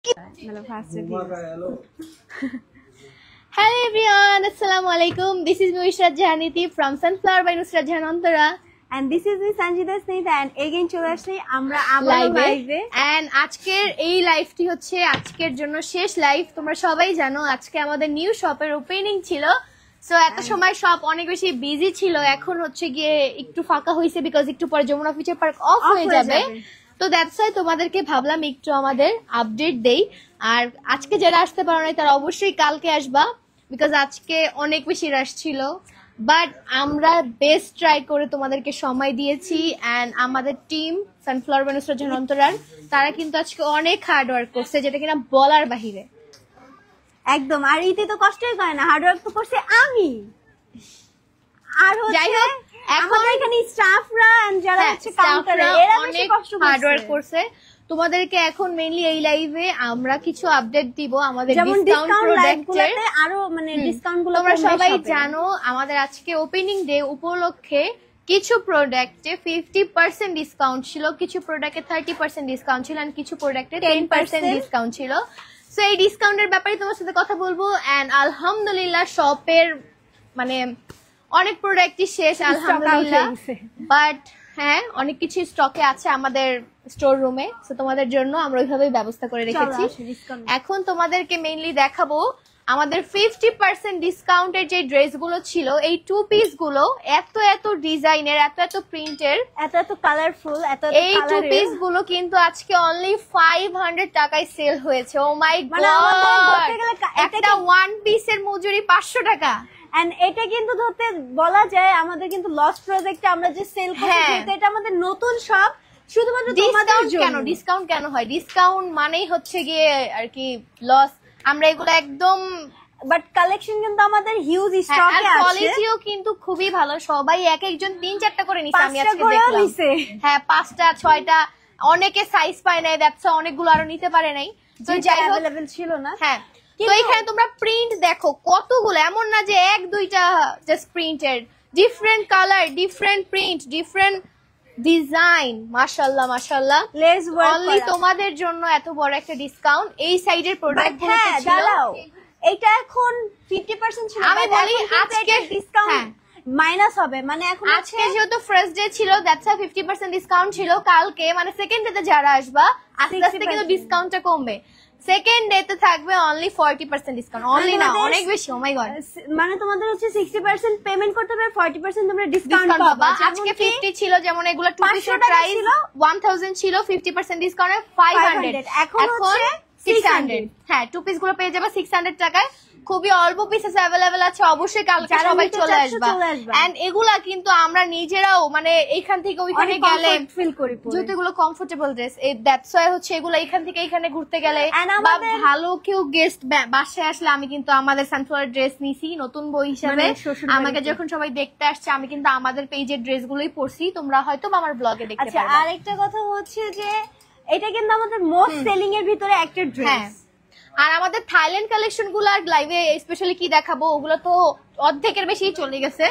Hello everyone, Assalamualaikum. This is Nusrat Jahaniti from Sunflower by Nusrat Jahan Antara. And this is me Sanjida Snehita and again চলে আসছি আমরা আবার লাইভে and আজকের এই লাইভটি হচ্ছে আজকের জন্য শেষ লাইভ। তোমরা সবাই জানো আজকে আমাদের নিউ শপের ওপেনিং ছিল, সো এত সময় শপ অনেক বেশি বিজি ছিল। এখন হচ্ছে গিয়ে একটু ফাঁকা হয়েছে বিকজ একটু পরে যমুনা ফিউচার পার্ক অফ হয়ে যাবে। তো দ্যাটস ওয়াই তোমাদেরকে ভাবলাম একটু আমাদের আপডেট দেই। আর আজকে যারা আসতে পারো নাই তারা অবশ্যই কালকে আসবা বিকজ আজকে অনেক বেশি রাশ ছিল, বাট আমরা বেস্ট ট্রাই করে তোমাদেরকে সময় দিয়েছি। অ্যান্ড আমাদের team sunflower by Nusrat Jahan অন্তরার তারা কিন্তু আজকে অনেক হার্ড ওয়ার্ক করছে, যেটা কিনা বলার বাহিরে। একদম। আর ইতি তো কষ্টই করে না, হার্ড ওয়ার্ক তো করছে আমি। আর যাই হোক, এখন এখানে স্টাফরা এন্ড যারা হচ্ছে কাউন্টারে এরা বেশি কষ্ট করছে, হার্ড ওয়ার্ক করছে। তোমাদেরকে এখন মেইনলি এই লাইভে আমরা কিছু আপডেট দিব আমাদের ডিসকাউন্ট প্রোডাক্টগুলোতে, আরো মানে ডিসকাউন্টগুলো তোমরা সবাই জানো আমাদের আজকে ওপেনিং ডে উপলক্ষে কিছু প্রোডাক্টে 50% ডিসকাউন্ট ছিল, কিছু প্রোডাক্টে 30% ডিসকাউন্ট ছিল, আর কিছু প্রোডাক্টে 10% ডিসকাউন্ট ছিল। সো এই ডিসকাউন্টের ব্যাপারে তোমার সাথে কথা বলবো। এন্ড আলহামদুলিল্লাহ শপের মানে অনেক প্রোডাক্টই শেষ আলহামদুলিল্লাহ, বাট হ্যাঁ অনেক কিছু স্টকে আছে আমাদের স্টোর রুমে। সো তোমাদের জন্য আমরা ওইভাবেই ব্যবস্থা করে রেখেছি। এখন তোমাদেরকে মেইনলি দেখাবো আমাদের 50% ডিসকাউন্টের যে ড্রেসগুলো ছিল, এই টু পিস গুলো এত এত ডিজাইনের, এত এত প্রিন্টের, এত এত কালারফুল, এত এই টু পিস গুলো কিন্তু আজকে অনলি 500 টাকায় সেল হয়েছে। ও মাই গড, একটা ওয়ান পিসের মজুরি 500 টাকা। এন্ড এটা কিন্তু ধরতে বলা যায় আমাদের কিন্তু লস প্রজেক্টে আমরা যে সেল করছি, এটা আমাদের নতুন শপ, শুধুমাত্র তোমাদের জন্য। কেন ডিসকাউন্ট কেন হয়? ডিসকাউন্ট মানেই হচ্ছে গিয়ে আর কি লস। আমরা এগুলো একদম, বাট কালেকশন কিন্তু আমাদের হিউজ স্টকে আছে, কোয়ালিটিও কিন্তু খুবই ভালো। সবাই এক একজন 3-4টা করে নিছে, আমি আজকে দেখলাম। হ্যাঁ 5টা 6টা, অনেকে সাইজ পায় নাই, দ্যাটস অনেকগুলো আরো নিতে পারে নাই, তো যাই হোক अवेलेबल ছিল না। হ্যাঁ, তো এখানে তোমরা প্রিন্ট দেখো কতগুলো, এমন না যে এক দুইটা just printed, different colour, different print, different design. মাশাআল্লাহ মাশাআল্লাহ, লেস ওয়ার্ক অনলি তোমাদের জন্য এত বড় একটা ডিসকাউন্ট। এই সাইডের প্রোডাক্টগুলো ছিল, এটা এখন 50% ছিল। আমি বলি আজকে ডিসকাউন্ট মাইনাস হবে, মানে এখন আজকে যেহেতু ফার্স্ট ডে ছিল দ্যাটস 50% ডিসকাউন্ট ছিল। কালকে মানে সেকেন্ড ডে তে যারা আসবা আস্তে আস্তে কিন্তু ডিসকাউন্টটা কমবে। সেকেন্ড ডে তে থাকবে অনলি 40% ডিসকাউন্ট, অনলি না অনেক বেশি। ও মাই গড, মানে তোমাদের হচ্ছে 60% পেমেন্ট করতে হবে, 40% তোমরা ডিসকাউন্ট পাবা। আজকে 50 ছিল, যেমন এগুলো 2 পিসের প্রাইস 1000 ছিল, 50% ডিসকাউন্টে 500, এখন 600। হ্যাঁ 2 পিস গুলো পেয়ে যাবে 600 টাকায়। খুবই অল্প পিসেস अवेलेबल আছে, অবশ্যই কালকে সবাই চলে আসবা। এন্ড এগুলা কিন্তু আমরা নিজেরাও মানে এইখান থেকে ওইখানে গেলে ফিল করি, যেহেতু এগুলো কমফোর্টেবল ড্রেস, এই দ্যাটস ওয়াই হচ্ছে এগুলো এইখান থেকে এইখানে ঘুরতে গেলে বা ভালো কেউ গেস্ট বাসায় আসলে আমি কিন্তু আমাদের সানফ্লাওয়ার ড্রেস নিছি নতুন বই হিসাবে। আমাকে যখন সবাই দেখতে আসছে আমি কিন্তু আমাদের পেজের ড্রেসগুলোই পরছি, তোমরা হয়তো আমার ব্লগে দেখতে পারবে। আর একটা কথা হচ্ছে যে এটা কিন্তু আমাদের মোস্ট সেলিং এর ভিতরে একটা ড্রেস। আর আমাদের থাইল্যান্ড কালেকশন গুলো আর লাইভে স্পেশালি কি দেখাবো, ওগুলো তো অর্ধেকের বেশি চলে গেছে।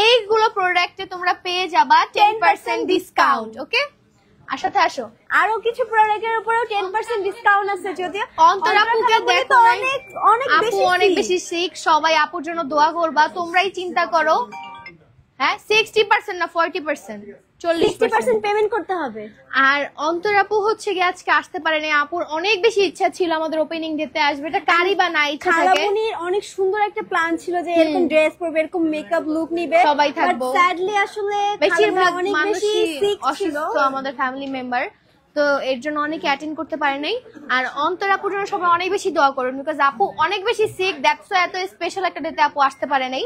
এইগুলো প্রোডাক্টে তোমরা পেয়ে যাবা 10% ডিসকাউন্ট। ওকে, আসাতে আসো। আরো কিছু প্রোডাক্টের উপরেও 10% ডিসকাউন্ট আছে। যদিও অন্তরাপুকে দেখো অনেক বেশি সিক, সবাই আপুর জন্য দোয়া করবা। তোমরাই চিন্তা করো, হ্যাঁ 60% না 40%, 40% পেমেন্ট করতে হবে। আর অন্তরাপু হচ্ছে গিয়ে আজকে আসতে পারেনি, আপুর অনেক বেশি ইচ্ছা ছিল আমাদের ওপেনিং ডেতে আসবে। এটা কারি বা না ইচ্ছা থাকে, খালামণির অনেক সুন্দর একটা প্ল্যান ছিল যে এরকম ড্রেস পরবে, এরকম মেকআপ লুক নিবে, সবাই থাকবো। স্যাডলি আসলে বেশিরভাগ অনেক বেশি সিক ছিল আমাদের ফ্যামিলি মেম্বার, তো এর জন্য অনেকে অ্যাটেন্ড করতে পারে নাই। আর অন্তরাপুর জন্য সবাই অনেক বেশি দোয়া করুন বিকজ আপু অনেক বেশি সিক, দ্যাটস এত স্পেশাল একটা ডেতে আপু আসতে পারে নাই।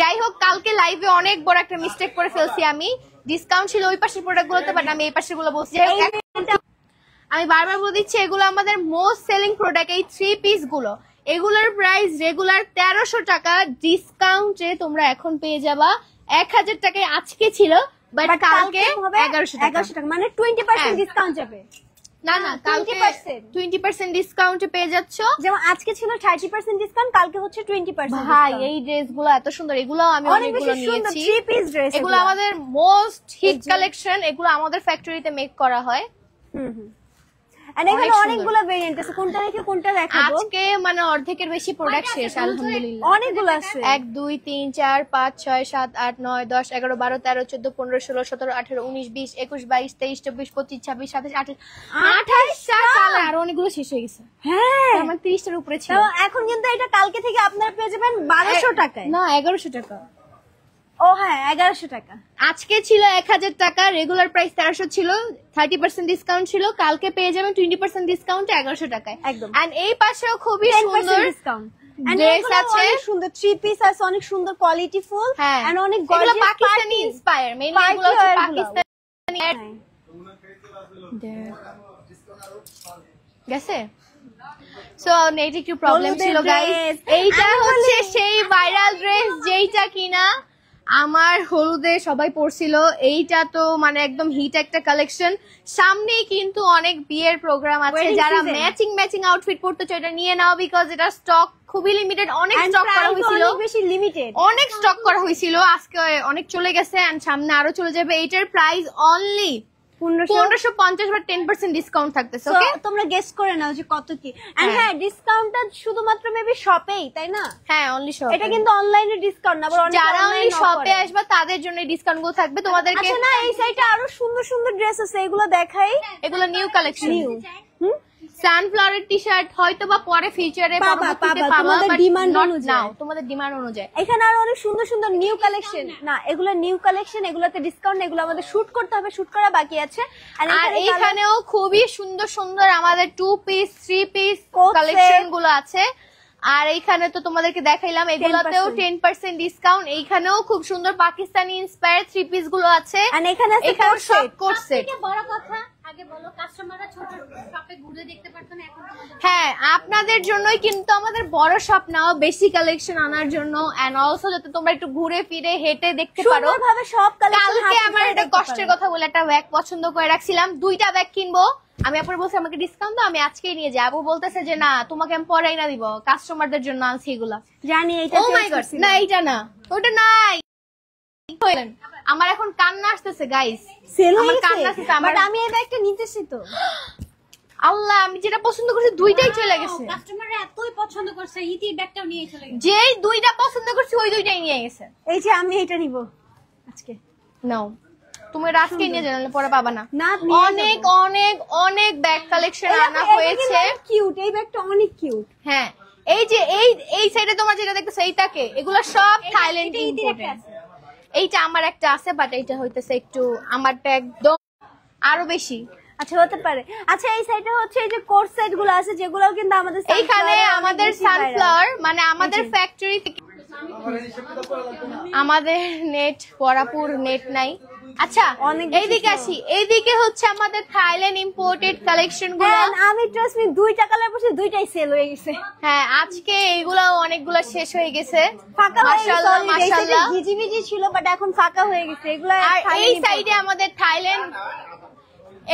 যাই হোক, কালকে লাইভে অনেক বড় একটা মিস্টেক করে ফেলছি আমি। ডিসকাউন্ট ছিল ওই পাশের প্রোডাক্ট গুলোতে, বাট আমি এই পাশের গুলো বলছি। আমি বারবার বলে দিচ্ছি এগুলো আমাদের মোস্ট সেলিং প্রোডাক্ট। এই 3 পিস গুলো, এগুলোর প্রাইস রেগুলার 1300 টাকা, ডিসকাউন্টে তোমরা এখন পেয়ে যাবা 1000 টাকায়। আজকে ছিল বাট কালকে 1100 টাকা, মানে 20% ডিসকাউন্ট যাবে। না না, কালকে 20% ডিসকাউন্টে পেয়ে যাচ্ছ। যেমন আজকে ছিল 30% ডিসকাউন্ট, কালকে হচ্ছে 20%। ভাই এই ড্রেসগুলো এত সুন্দর, এগুলো আমি অনেকগুলো নিয়েছি। 3 পিস ড্রেস, এগুলো আমাদের মোস্ট হিট কালেকশন, এগুলো আমাদের ফ্যাক্টরিতে মেক করা হয়। এন্ড এখানে অনেকগুলো ভেরিয়েন্ট আছে, কোনটা রেখে কোনটা দেখাবো? আজকে মানে অর্ধেকের বেশি প্রোডাক্ট শেষ আলহামদুলিল্লাহ। অনেকগুলো আছে, 1 2 3 4 5 6 7 8 9 10 11 12 13 14 15 16 17 18 19 20 21 22 23 24 25 26 27 28 28টা কালার, আর অনেকগুলো শেষ হয়ে গেছে। হ্যাঁ আমার 30টার উপরে ছিল। তো এখন কিন্তু এটা কালকে থেকে আপনারা পেয়ে যাবেন 1200 টাকায়। না 1100 টাকা। ও হ্যাঁ 1100 টাকা। আজকে ছিল 1000 টাকা, রেগুলার প্রাইস 1300 ছিল, 30% ডিসকাউন্ট ছিল, কালকে পেয়ে যাবেন 20% ডিসকাউন্টে 1100 টাকায় একদম। এন্ড এই পাশেও খুবই 10% সুন্দর ডিসকাউন্ট ড্রেস আছে, অনেক সুন্দর থ্রি পিস আছে, অনেক সুন্দর কোয়ালিটি ফুল হ্যাঁ এন্ড অনেক এগুলো গর্জিয়াস পাকিস্তানি ইন্সপায়ার, মেইনলি এগুলো হচ্ছে পাকিস্তানি গেছে। সো নেট একটু প্রবলেম ছিল গাইস। এইটা হচ্ছে সেই ভাইরাল ড্রেস যেইটা কিনা আমার হলুদে সবাই পরছিল। এইটা তো মানে একদম হিট একটা কালেকশন। সামনেই কিন্তু অনেক বিয়ের প্রোগ্রাম আছে, Wedding যারা season। ম্যাচিং আউটফিট পরতে চায় এটা নিয়ে নাও, বিকজ এটা স্টক খুবই লিমিটেড, অনেক স্টক করা হয়েছিল, অনেক বেশি লিমিটেড, অনেক স্টক করা হয়েছিল, আজকে অনেক চলে গেছে এন্ড সামনে আরো চলে যাবে। এইটার প্রাইস অনলি 1550 বা 10% ডিসকাউন্ট থাকতেছে। ওকে তোমরা গেস করে নাও যে কত কি। এন্ড হ্যাঁ ডিসকাউন্টটা শুধুমাত্র মেবি শপেই, তাই না? হ্যাঁ অনলি শপ, এটা কিন্তু অনলাইনে ডিসকাউন্ট না, আবার অনেক যারা অনলি শপে আসবে তাদের জন্য ডিসকাউন্ট গুলো থাকবে। তোমাদেরকে আচ্ছা না এই সাইডে আরো সুন্দর সুন্দর ড্রেস আছে, এগুলো দেখাই। এগুলো নিউ কালেকশন, নিউ সানফ্লাওয়ারের টি-শার্ট হয়তো বা পরে ফিউচারে পাবা, তোমাদের demand অনুযায়ী। নাও তোমাদের ডিমান্ড অনুযায়ী। এখানে আরো অনেক সুন্দর সুন্দর নিউ কালেকশন, না এগুলো নিউ কালেকশন, এগুলোতে ডিসকাউন্ট, এগুলো আমাদের শুট করতে হবে, শুট করা বাকি আছে। আর এইখানেও খুবই সুন্দর সুন্দর আমাদের 2 piece 3 piece Coat collection set। গুলো আছে। আর এইখানে তো তোমাদেরকে দেখাইলাম, এগুলোতেও 10% ডিসকাউন্ট। এইখানেও খুব সুন্দর পাকিস্তানি ইন্সপায়ার 3 পিস গুলো আছে। আর এখানে আছে এখানে coat সব set। Coat set. বড় কথা আগে বলো, কাস্টমাররা ছোট শপে ঘুরে দেখতে পারতো না, এখন তোমাদের হ্যাঁ আপনাদের জন্যই কিন্তু আমাদের বড় শপ নাও, বেশি কালেকশন আনার জন্য এন্ড অলসো যাতে তোমরা একটু ঘুরে ফিরে হেঁটে দেখতে পারো। সুন্দরভাবে সব কালেকশন কালকে আমার একটা কষ্টের কথা বলে একটা ব্যাগ পছন্দ করে রাখছিলাম, 2টা ব্যাগ কিনবো, আমি আপনার বলছি আমাকে ডিসকাউন্ট দাও, আমি আজকেই নিয়ে যাই। আপু বলতেছে যে না তোমাকে আমি পরেই না দিব, কাস্টমারদের জন্য আনছি এগুলা। জানি এটা ও মাই গড, না এইটা না, ওটা নাই। আমার এখন কান্না আসতেছে গাইস, সেল আমার হয়ে কান্না গেছে, আসতেছে। আমার বাট আমি এই ব্যাগটা নিতেছি তো। আল্লাহ, আমি যেটা পছন্দ করছি 2টাই চলে গেছে। কাস্টমাররা এতই পছন্দ করছে, ইতি ব্যাগটাও নিয়ে চলে গেছে। যেই 2টা পছন্দ করছি ওই 2টাই নিয়ে গেছে। এই যে আমি এটা নিব আজকে। নাও তুমি রাজকে নিয়ে জানালে পরে পাবা না। না, নিয়ে অনেক অনেক অনেক ব্যাগ কালেকশন আনা হয়েছে। কিউট, এই ব্যাগটা অনেক কিউট। হ্যাঁ এই যে এই সাইডে তোমার যেটা দেখতেছো এইটাকে, এগুলো সব থাইল্যান্ড ইম্পোর্টেড। এইটা আমার একটা আছে, বাট এইটা হইতেছে একটু আমারটা একদম আরো বেশি। আচ্ছা হতে পারে। আচ্ছা এই সাইডে হচ্ছে এই যে কোট সেট গুলো আছে, যেগুলো কিন্তু আমাদের এইখানে আমাদের সানফ্লাওয়ার মানে আমাদের ফ্যাক্টরি থেকে, আমাদের নেট পরাপুর নেট নাই। আচ্ছা অনেক এইদিকে আসি, এইদিকে হচ্ছে আমাদের থাইল্যান্ড ইম্পোর্টেড কালেকশন গুলো। আমি ট্রাস্ট মি 2টা কালার পরছি, 2টাই সেল হয়ে গেছে। হ্যাঁ আজকে এইগুলো অনেকগুলো শেষ হয়ে গেছে, ফাঁকা হয়ে গেছে, মাশাআল্লাহ মাশাআল্লাহ। জিজিবিজি ছিল বাট এখন ফাঁকা হয়ে গেছে এগুলো। আর এই সাইডে আমাদের থাইল্যান্ড,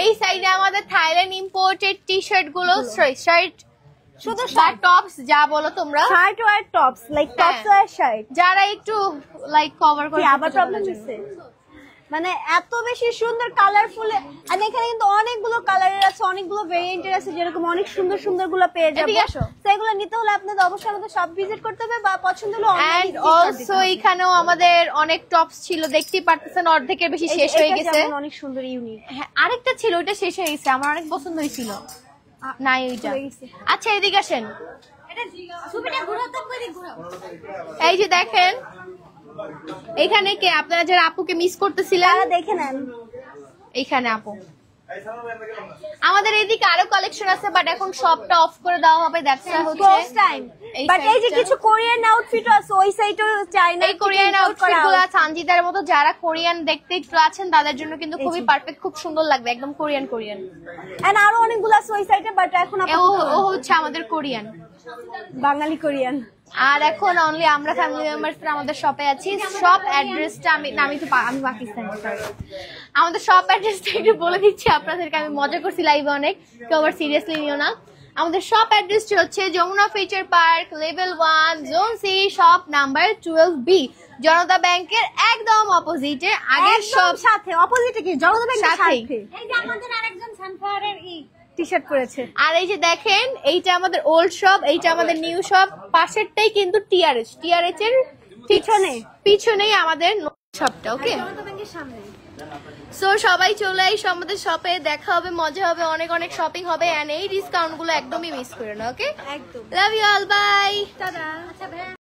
এই সাইডে আমাদের থাইল্যান্ড ইম্পোর্টেড টি-শার্ট গুলো, শার্ট শুধু বা টপস যা বলো তোমরা, শার্ট আর টপস, লাইক টপস আর শার্ট। যারা একটু লাইক কভার করে আবার প্রবলেম হচ্ছে, মানে এত বেশি সুন্দর কালারফুল। আর এখানে কিন্তু অনেকগুলো কালারের আছে, অনেকগুলো ভেরিয়েন্টের আছে, যেরকম অনেক সুন্দর সুন্দর গুলো পেয়ে যাবে। এদিকে আসো। সেগুলো নিতে হলে আপনাদের অবশ্যই আমাদের সব ভিজিট করতে হবে, বা পছন্দ হলে এন্ড অলসো এখানেও আমাদের অনেক টপস ছিল, দেখতেই পারতেছেন অর্ধেকের বেশি শেষ হয়ে গেছে। অনেক সুন্দর ইউনিক। হ্যাঁ আরেকটা ছিল, ওটা শেষ হয়ে গেছে, আমার অনেক পছন্দ হয়েছিল, নাই ওইটা। হয়ে গেছে। আচ্ছা এদিকে আসেন, এটা ছবিটা ঘুরাতে পারি, ঘুরাও। এই যে দেখেন এখানে কে আপনারা যারা আপুকে মিস করতেছিলেন, তারা দেখে নেন। এইখানে আপু আমাদের এদিকে আরো কালেকশন আছে, বাট এখন সবটা অফ করে দেওয়া হবে, দ্যাটস হচ্ছে ফার্স্ট টাইম। বাট এই যে কিছু কোরিয়ান আউটফিটও আছে, ওই সাইডেও চাইনা এই কোরিয়ান আউটফিট গুলো সানজিদার মতো যারা কোরিয়ান দেখতে একটু আছেন তাদের জন্য কিন্তু খুবই পারফেক্ট, খুব সুন্দর লাগবে, একদম কোরিয়ান কোরিয়ান। এন্ড আরো অনেকগুলো আছে ওই সাইডে, বাট এখন ও হচ্ছে আমাদের কোরিয়ান, বাঙালি কোরিয়ান। আর এখন অনলি আমরা ফ্যামিলি মেম্বারসরা আমাদের শপে আছি। শপ অ্যাড্রেসটা আমি পাকিস্তানি, সরি, আমাদের শপ অ্যাড্রেসটা একটু বলে দিচ্ছি আপনাদেরকে। আমি মজা করছি লাইভে অনেক, কেউ আবার সিরিয়াসলি নিও না। আমাদের শপ অ্যাড্রেসটি হচ্ছে Jamuna future park, level 1, zone C, shop number 12B, Janata ব্যাংকের একদম অপোজিটে, আগের সব সাথে অপোজিটে কি জনতা ব্যাংকের সাথে। এই যে আমাদের আরেকজন সানফ্লাওয়ারের টি শার্ট পরেছে। আর এই যে দেখেন, এইটা আমাদের ওল্ড শপ, এইটা আমাদের নিউ শপ, পাশেরটাই কিন্তু টিআরএচ এর পিছনেই আমাদের শপটা। ওকে, সো সবাই চলে আইসো আমাদের শপে, দেখা হবে, মজা হবে, অনেক অনেক শপিং হবে, এন্ড এই ডিসকাউন্ট গুলো একদমই মিস করে না। ওকে, একদম। Love you all, bye. Tata. আচ্ছা ভাইয়া